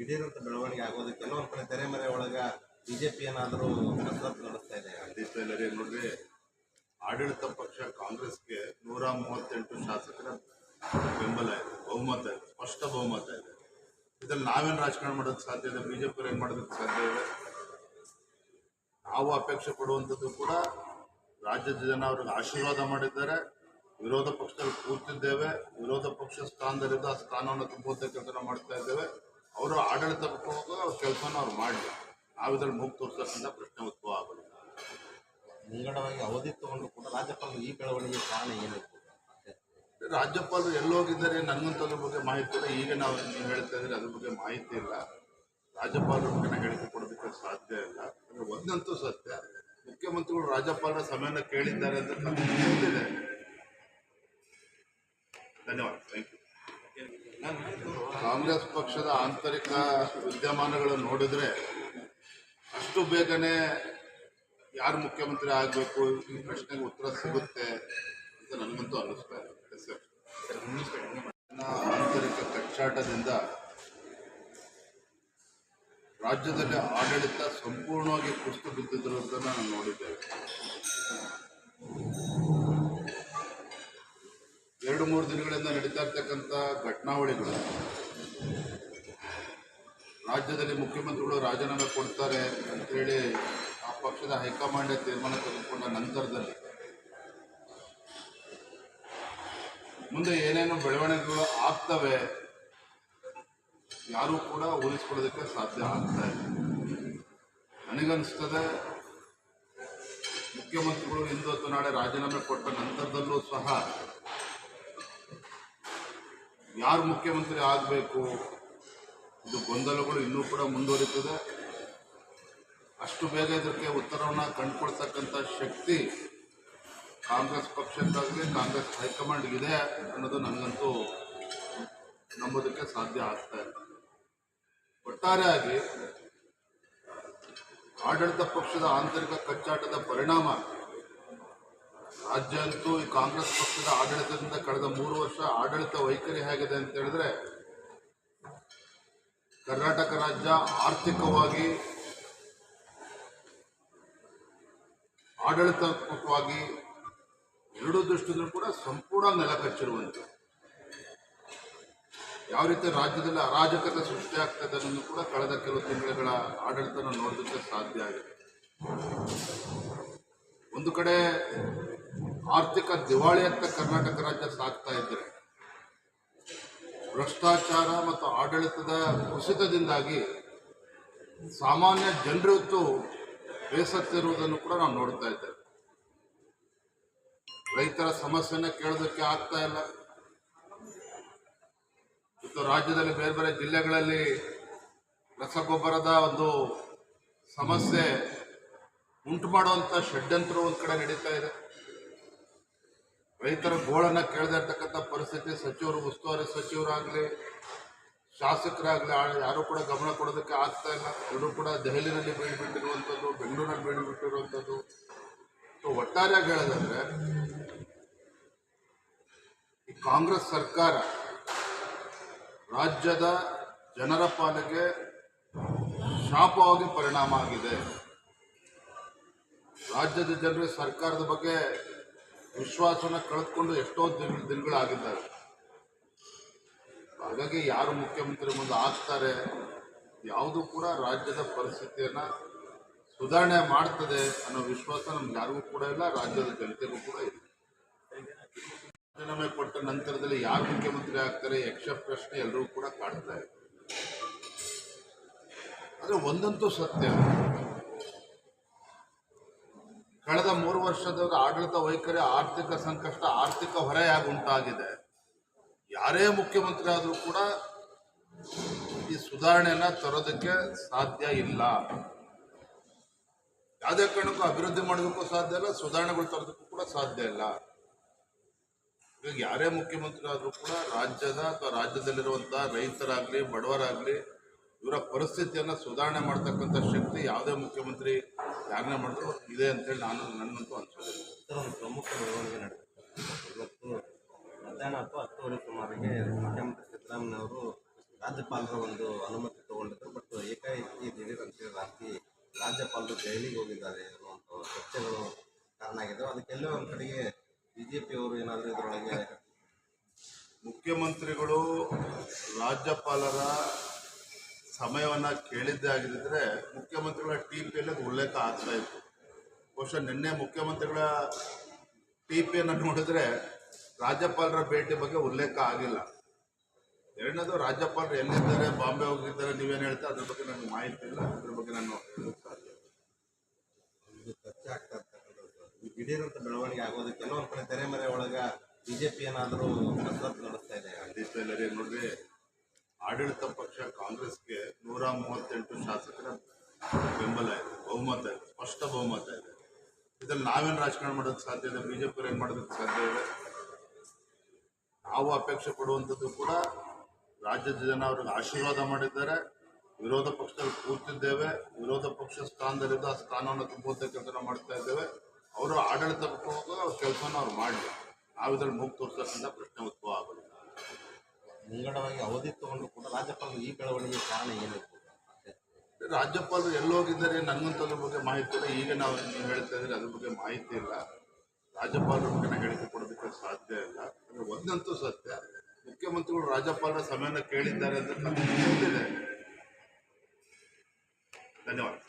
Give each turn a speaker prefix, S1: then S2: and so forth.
S1: ದಿಢೀರಂತ ಬೆಳವಣಿಗೆ ಆಗೋದಕ್ಕೆ ಕೆಲವೊಂದು ಕಡೆ ತೆರೆಮರೆ ಒಳಗ ಬಿಜೆಪಿ ಏನಾದರೂ ಕಸರತ್ತು ನಡೆಸ್ತಾ ಇದೆ.
S2: ಖಂಡಿತ ಇಲ್ಲ ನೋಡ್ರಿ, ಆಡಳಿತ ಪಕ್ಷ ಕಾಂಗ್ರೆಸ್ಗೆ 138 ಶಾಸಕರ ಬೆಂಬಲ ಇದೆ, ಬಹುಮತ ಇದೆ, ಸ್ಪಷ್ಟ ಬಹುಮತ ಇದೆ. ಇದ್ರಲ್ಲಿ ನಾವೇನು ರಾಜಕಾರಣ ಮಾಡೋದಕ್ಕೆ ಸಾಧ್ಯ ಇದೆ? ಬಿಜೆಪಿ ಏನು ಮಾಡೋದಕ್ಕೆ ಸಾಧ್ಯ ಇದೆ? ನಾವು ಅಪೇಕ್ಷೆ ಪಡುವಂಥದ್ದು ಕೂಡ ರಾಜ್ಯದ ಜನ ಅವ್ರಿಗೆ ಆಶೀರ್ವಾದ ಮಾಡಿದ್ದಾರೆ. ವಿರೋಧ ಪಕ್ಷದಲ್ಲಿ ಕೂರ್ತಿದ್ದೇವೆ, ವಿರೋಧ ಪಕ್ಷ ಸ್ಥಾನದಲ್ಲಿದ್ದು ಆ ಸ್ಥಾನವನ್ನು ತುಂಬುವಂಥ ಕೆಲಸ ಮಾಡ್ತಾ ಇದ್ದೇವೆ. ಅವರು ಆಡಳಿತ ಕೆಲಸನ ಅವ್ರು ಮಾಡಲಿ, ನಾವು ಇದ್ರಲ್ಲಿ ಮೂಗು ತೋರಿಸತಕ್ಕಂಥ ಪ್ರಶ್ನೆ ಉದ್ಭವ ಆಗಲ್ಲ.
S1: ಮುಂಗಡವಾಗಿ ಅವಧಿ ತಗೊಂಡು ಕೂಡ ರಾಜ್ಯಪಾಲರು ಈ ಬೆಳವಣಿಗೆ ಕಾರಣ ಏನಿತ್ತು?
S2: ರಾಜ್ಯಪಾಲರು ಎಲ್ಲೋಗಿದ್ದಾರೆ ನನಗಂತೂ ಅದ್ರ ಬಗ್ಗೆ ಮಾಹಿತಿ ಇಲ್ಲ. ಈಗ ನೀವು ಹೇಳ್ತಾ ಇದ್ರೆ ಅದ್ರ ಬಗ್ಗೆ ಮಾಹಿತಿ ಇಲ್ಲ. ರಾಜ್ಯಪಾಲರ ಬಗ್ಗೆ ಹೇಳಿಕೆ ಕೊಡೋದಕ್ಕೆ ಸಾಧ್ಯ ಇಲ್ಲ. ಅಂದರೆ ಒಂದಂತೂ ಸತ್ಯ, ಮುಖ್ಯಮಂತ್ರಿಗಳು ರಾಜ್ಯಪಾಲರ ಸಮಯನ ಕೇಳಿದ್ದಾರೆ ಅಂತ ಗೊತ್ತಿದೆ. ಧನ್ಯವಾದ, ಥ್ಯಾಂಕ್ ಯು. ಕಾಂಗ್ರೆಸ್ ಪಕ್ಷದ ಆಂತರಿಕ ವಿದ್ಯಮಾನಗಳನ್ನು ನೋಡಿದ್ರೆ ಅಷ್ಟು ಬೇಗನೆ ಯಾರು ಮುಖ್ಯಮಂತ್ರಿ ಆಗಬೇಕು ಈ ಪ್ರಶ್ನೆಗೆ ಉತ್ತರ ಸಿಗುತ್ತೆ ಅಂತ ನನಗಂತೂ ಅನ್ನಿಸ್ತಾ ಇದೆ. ಆಂತರಿಕ ಕಚ್ಚಾಟದಿಂದ ರಾಜ್ಯದಲ್ಲಿ ಆಡಳಿತ ಸಂಪೂರ್ಣವಾಗಿ ಕುಸಿದು ಬಿದ್ದಿರುವುದನ್ನು ನಾವು ನೋಡಿದ್ದೇವೆ. 2-3 ದಿನಗಳಿಂದ ನಡೀತಾ ಇರ್ತಕ್ಕಂಥ ಘಟನಾವಳಿಗಳು, ರಾಜ್ಯದಲ್ಲಿ ಮುಖ್ಯಮಂತ್ರಿಗಳು ರಾಜೀನಾಮೆ ಕೊಡ್ತಾರೆ ಅಂತೇಳಿ ಆ ಪಕ್ಷದ ಹೈಕಮಾಂಡ್ ತೀರ್ಮಾನ ತೆಗೆದುಕೊಂಡ ನಂತರದಲ್ಲಿ ಮುಂದೆ ಏನೇನು ಬೆಳವಣಿಗೆಗಳು ಆಗ್ತವೆ ಯಾರೂ ಕೂಡ ಊಹಿಸ್ಕೊಳ್ಳೋದಕ್ಕೆ ಸಾಧ್ಯ ಆಗ್ತಾ ಇದೆ. ನನಗನ್ನಿಸ್ತದೆ ಮುಖ್ಯಮಂತ್ರಿಗಳು ಇಂದು ಅಥವಾ ನಾಳೆ ರಾಜೀನಾಮೆ ಕೊಟ್ಟ ನಂತರದಲ್ಲೂ ಸಹ ಯಾರು ಮುಖ್ಯಮಂತ್ರಿ ಆಗಬೇಕು ಇದು ಗೊಂದಲಗಳು ಇನ್ನೂ ಕೂಡ ಮುಂದುವರಿತದೆ. ಅಷ್ಟು ಬೇಗ ಇದಕ್ಕೆ ಉತ್ತರವನ್ನು ಕಂಡುಕೊಳ್ತಕ್ಕಂಥ ಶಕ್ತಿ ಕಾಂಗ್ರೆಸ್ ಪಕ್ಷಕ್ಕಾಗಲಿ ಕಾಂಗ್ರೆಸ್ ಹೈಕಮಾಂಡ್ ಇದೆ ಅನ್ನೋದು ನನಗಂತೂ ನಂಬೋದಕ್ಕೆ ಸಾಧ್ಯ ಆಗ್ತಾ ಇಲ್ಲ. ಒಟ್ಟಾರೆಯಾಗಿ ಆಡಳಿತ ಪಕ್ಷದ ಆಂತರಿಕ ಕಚ್ಚಾಟದ ಪರಿಣಾಮ ರಾಜ್ಯ ಅಂತೂ ಈ ಕಾಂಗ್ರೆಸ್ ಪಕ್ಷದ ಆಡಳಿತದಿಂದ ಕಳೆದ 3 ವರ್ಷ ಆಡಳಿತ ವೈಖರಿ ಹೇಗಿದೆ ಅಂತ ಹೇಳಿದ್ರೆ, ಕರ್ನಾಟಕ ರಾಜ್ಯ ಆರ್ಥಿಕವಾಗಿ, ಆಡಳಿತಾತ್ಮಕವಾಗಿ ಎರಡೂ ದೃಷ್ಟಿಯಲ್ಲೂ ಕೂಡ ಸಂಪೂರ್ಣ ನೆಲಕಚ್ಚಿರುವಂತೆ, ಯಾವ ರೀತಿ ರಾಜ್ಯದಲ್ಲಿ ಅರಾಜಕತೆ ಸೃಷ್ಟಿಯಾಗ್ತದೆ ಅನ್ನೋದು ಕೂಡ ಕಳೆದ ಕೆಲವು ತಿಂಗಳ ಆಡಳಿತನ ನೋಡೋದಕ್ಕೆ ಸಾಧ್ಯ ಆಗಿದೆ. ಒಂದು ಕಡೆ ಆರ್ಥಿಕ ದಿವಾಳಿಯತ್ತ ಕರ್ನಾಟಕ ರಾಜ್ಯ ಸಾಗ್ತಾ ಇದ್ದರೆ, ಭ್ರಷ್ಟಾಚಾರ ಮತ್ತು ಆಡಳಿತದ ಕುಸಿತದಿಂದಾಗಿ ಸಾಮಾನ್ಯ ಜನರಿಗೂ ಬೇಸತ್ತಿರುವುದನ್ನು ಕೂಡ ನಾವು ನೋಡ್ತಾ ಇದ್ದೇವೆ. ರೈತರ ಸಮಸ್ಯೆನ ಕೇಳೋದಕ್ಕೆ ಆಗ್ತಾ ಇಲ್ಲ. ಇವತ್ತು ರಾಜ್ಯದಲ್ಲಿ ಬೇರೆ ಬೇರೆ ಜಿಲ್ಲೆಗಳಲ್ಲಿ ರಸಗೊಬ್ಬರದ ಒಂದು ಸಮಸ್ಯೆ ಉಂಟು ಮಾಡುವಂಥ ಷಡ್ಯಂತ್ರ ಒಂದು ಕಡೆ ನಡೀತಾ ಇದೆ. ರೈತರ ಗೋಳನ್ನು ಕೇಳದೇ ಇರ್ತಕ್ಕಂಥ ಪರಿಸ್ಥಿತಿ ಸಚಿವರು, ಉಸ್ತುವಾರಿ ಸಚಿವರಾಗಲಿ ಶಾಸಕರಾಗಲಿ ಯಾರೂ ಕೂಡ ಗಮನ ಕೊಡೋದಕ್ಕೆ ಆಗ್ತಾ ಇಲ್ಲ. ಎಲ್ಲರೂ ಕೂಡ ದೆಹಲಿನಲ್ಲಿ ಬೀಳ್ಬಿಟ್ಟಿರುವಂಥದ್ದು, ಬೆಂಗಳೂರಿನಲ್ಲಿ ಬೀಳ್ಬಿಟ್ಟಿರುವಂಥದ್ದು. ಒಟ್ಟಾರೆಯಾಗಿ ಹೇಳೋದಾದ್ರೆ ಈ ಕಾಂಗ್ರೆಸ್ ಸರ್ಕಾರ ರಾಜ್ಯದ ಜನರ ಪಾಲಿಗೆ ಶಾಪವಾಗಿ ಪರಿಣಾಮ ಆಗಿದೆ. ರಾಜ್ಯದ ಜನರು ಸರ್ಕಾರದ ಬಗ್ಗೆ ವಿಶ್ವಾಸನ ಕಳೆದುಕೊಂಡು ಎಷ್ಟೋ ದಿನಗಳಾಗಿದ್ದಾರೆ. ಹಾಗಾಗಿ ಯಾರು ಮುಖ್ಯಮಂತ್ರಿ ಮುಂದೆ ಆಗ್ತಾರೆ ಯಾವುದೂ ಕೂಡ ರಾಜ್ಯದ ಪರಿಸ್ಥಿತಿಯನ್ನು ಸುಧಾರಣೆ ಮಾಡ್ತದೆ ಅನ್ನೋ ವಿಶ್ವಾಸ ನಮ್ಗೆ ಯಾರಿಗೂ ಕೂಡ ಇಲ್ಲ, ರಾಜ್ಯದ ಜನತೆಗೂ ಕೂಡ ಇಲ್ಲ. ರಾಜೀನಾಮೆ ಕೊಟ್ಟ ನಂತರದಲ್ಲಿ ಯಾರು ಮುಖ್ಯಮಂತ್ರಿ ಆಗ್ತಾರೆ ಯಕ್ಷ ಪ್ರಶ್ನೆ ಎಲ್ಲರೂ ಕೂಡ ಕಾಡ್ತಾ ಇದೆ. ಆದರೆ ಒಂದಂತೂ ಸತ್ಯ, ಕಳೆದ 3 ವರ್ಷದ ಆಡಳಿತ ವೈಖರಿ ಆರ್ಥಿಕ ಸಂಕಷ್ಟ, ಆರ್ಥಿಕ ಹೊರೆಯಾಗಿ ಉಂಟಾಗಿದೆ. ಯಾರೇ ಮುಖ್ಯಮಂತ್ರಿ ಆದರೂ ಕೂಡ ಈ ಸುಧಾರಣೆಯನ್ನ ತರೋದಕ್ಕೆ ಸಾಧ್ಯ ಇಲ್ಲ. ಯಾವುದೇ ಕಾರಣಕ್ಕೂ ಅಭಿವೃದ್ಧಿ ಮಾಡೋದಕ್ಕೂ ಸಾಧ್ಯ ಇಲ್ಲ, ಸುಧಾರಣೆಗಳು ತರೋದಕ್ಕೂ ಕೂಡ ಸಾಧ್ಯ ಇಲ್ಲ. ಈಗ ಯಾರೇ ಮುಖ್ಯಮಂತ್ರಿ ಆದರೂ ಕೂಡ ರಾಜ್ಯದ ಅಥವಾ ರಾಜ್ಯದಲ್ಲಿರುವಂತಹ ರೈತರಾಗಲಿ ಬಡವರಾಗಲಿ ಇವರ ಪರಿಸ್ಥಿತಿಯನ್ನು ಸುಧಾರಣೆ ಮಾಡ್ತಕ್ಕಂಥ ಶಕ್ತಿ ಯಾವುದೇ ಮುಖ್ಯಮಂತ್ರಿ ಯಾರನ್ನೇ ಮಾಡಿದ್ರು ಇದೆ ಅಂತೇಳಿ ನನ್ನಂತೂ ಅನ್ಸೋದಿಲ್ಲ.
S1: ಒಂದು ಪ್ರಮುಖ ಬೆಳವಣಿಗೆ ನಡೆದಿದೆ. ಇವತ್ತು ಮಧ್ಯಾಹ್ನ ಅಥವಾ 10:00 ಸುಮಾರಿಗೆ ಮುಖ್ಯಮಂತ್ರಿ ಸಿದ್ದರಾಮಯ್ಯನವರು ರಾಜ್ಯಪಾಲರ ಒಂದು ಅನುಮತಿ ತಗೊಂಡು ಇವತ್ತು ಏಕಾಏಕಿ ದಿಢೀರಂತೆ ರಾಜ್ಯಪಾಲರು ದೆಹಲಿಗೆ ಹೋಗಿದ್ದಾರೆ ಅನ್ನುವಂಥ ಚರ್ಚೆಗಳು ಕಾರಣ ಆಗಿದೆ. ಅದಕ್ಕೆಲ್ಲೋ ಒಂದು ಕಡೆಗೆ ಬಿಜೆಪಿ ಅವರು ಏನಾದರೂ ಇದರೊಳಗೆ
S2: ಮುಖ್ಯಮಂತ್ರಿಗಳು ರಾಜ್ಯಪಾಲರ ಸಮಯವನ್ನ ಕೇಳಿದ್ದೇ ಆಗಿದ್ದರೆ ಮುಖ್ಯಮಂತ್ರಿಗಳ ಟಿಪಿಯಲ್ಲಿ ಅದು ಉಲ್ಲೇಖ ಆಗ್ತಾ ಇತ್ತು. ಬಹುಶಃ ನಿನ್ನೆ ಮುಖ್ಯಮಂತ್ರಿಗಳ ಟಿಪಿಯನ್ನು ನೋಡಿದ್ರೆ ರಾಜ್ಯಪಾಲರ ಭೇಟಿ ಬಗ್ಗೆ ಉಲ್ಲೇಖ ಆಗಿಲ್ಲ. ಎರಡನೇದು, ರಾಜ್ಯಪಾಲರು ಎಲ್ಲಿದ್ದಾರೆ, ಬಾಂಬೆ ಹೋಗಿದ್ದಾರೆ, ನೀವೇನು ಹೇಳ್ತಾರೆ ಅದ್ರ ಬಗ್ಗೆ ನನಗೆ ಮಾಹಿತಿ ಇಲ್ಲ. ಅದ್ರ ಬಗ್ಗೆ ನಾನು ಹೇಳೋಕ್ಕೆ ಸಾಧ್ಯ ಇಲ್ಲ.
S1: ಇದು ಚರ್ಚೆ ಆಗ್ತಾ ಇರ್ತಕ್ಕಂಥದ್ದು ಈ ದಿಢೀರಂತ ಬೆಳವಣಿಗೆ ಆಗೋದಕ್ಕೆ ಎಲ್ಲೋ ಒಂದು ಕಡೆ ತೆರೆಮರೆ ಒಳಗ ಬಿಜೆಪಿ ಏನಾದರೂ ಕಸರತ್ತು ನಡೆಸ್ತಾ ಇದೆ.
S2: ಖಂಡಿತ ಇಲ್ಲರಿ. ನೋಡ್ರಿ, ಆಡಳಿತ ಪಕ್ಷ ಕಾಂಗ್ರೆಸ್ಗೆ 138 ಶಾಸಕರ ಬೆಂಬಲ ಇದೆ, ಬಹುಮತ ಇದೆ, ಸ್ಪಷ್ಟ ಬಹುಮತ ಇದೆ. ಇದ್ರಲ್ಲಿ ನಾವೇನು ರಾಜಕಾರಣ ಮಾಡೋದಕ್ಕೆ ಸಾಧ್ಯ ಇದೆ? ಬಿಜೆಪಿ ಏನು ಮಾಡೋದಕ್ಕೆ ಸಾಧ್ಯ ಇದೆ? ನಾವು ಅಪೇಕ್ಷೆ ಪಡುವಂಥದ್ದು ಕೂಡ ರಾಜ್ಯದ ಜನ ಅವ್ರಿಗೆ ಆಶೀರ್ವಾದ ಮಾಡಿದ್ದಾರೆ. ವಿರೋಧ ಪಕ್ಷದಲ್ಲಿ ಕೂರ್ತಿದ್ದೇವೆ, ವಿರೋಧ ಪಕ್ಷ ಸ್ಥಾನದಲ್ಲಿದ್ದು ಆ ಸ್ಥಾನವನ್ನು ತುಂಬುವಂಥ ಕೆಲಸ ಮಾಡ್ತಾ ಇದ್ದೇವೆ. ಅವರು ಆಡಳಿತ ಕೆಲಸನ ಅವ್ರು ಮಾಡಲಿ, ನಾವು ಇದ್ರಲ್ಲಿ ಮೂಗು ತೋರಿಸೋದ್ರಿಂದ ಪ್ರಶ್ನೆ ಉದ್ಭವ ಆಗೋದಿಲ್ಲ.
S1: ಮುಂಗಡವಾಗಿ ಅವಧಿ ತಗೊಂಡು ಕೂಡ ರಾಜ್ಯಪಾಲರು ಈ ಬೆಳವಣಿಗೆ ಕಾರಣ ಏನಿತ್ತು?
S2: ರಾಜ್ಯಪಾಲರು ಎಲ್ಲೋಗಿದ್ದಾರೆ ನನಗಂತೂ ಅದ್ರ ಬಗ್ಗೆ ಮಾಹಿತಿ ಇಲ್ಲ. ಈಗ ನೀವು ಹೇಳ್ತಾ ಇದ್ರೆ ಅದ್ರ ಬಗ್ಗೆ ಮಾಹಿತಿ ಇಲ್ಲ. ರಾಜ್ಯಪಾಲರ ಬಗ್ಗೆ ನಾನು ಹೇಳಿಕೆ ಕೊಡೋದಕ್ಕೆ ಸಾಧ್ಯ ಇಲ್ಲ. ಅಂದರೆ ಒಂದಂತೂ ಸತ್ಯ, ಮುಖ್ಯಮಂತ್ರಿಗಳು ರಾಜ್ಯಪಾಲರ ಸಮಯನ ಕೇಳಿದ್ದಾರೆ ಅಂತ ಇದೆ. ಧನ್ಯವಾದ.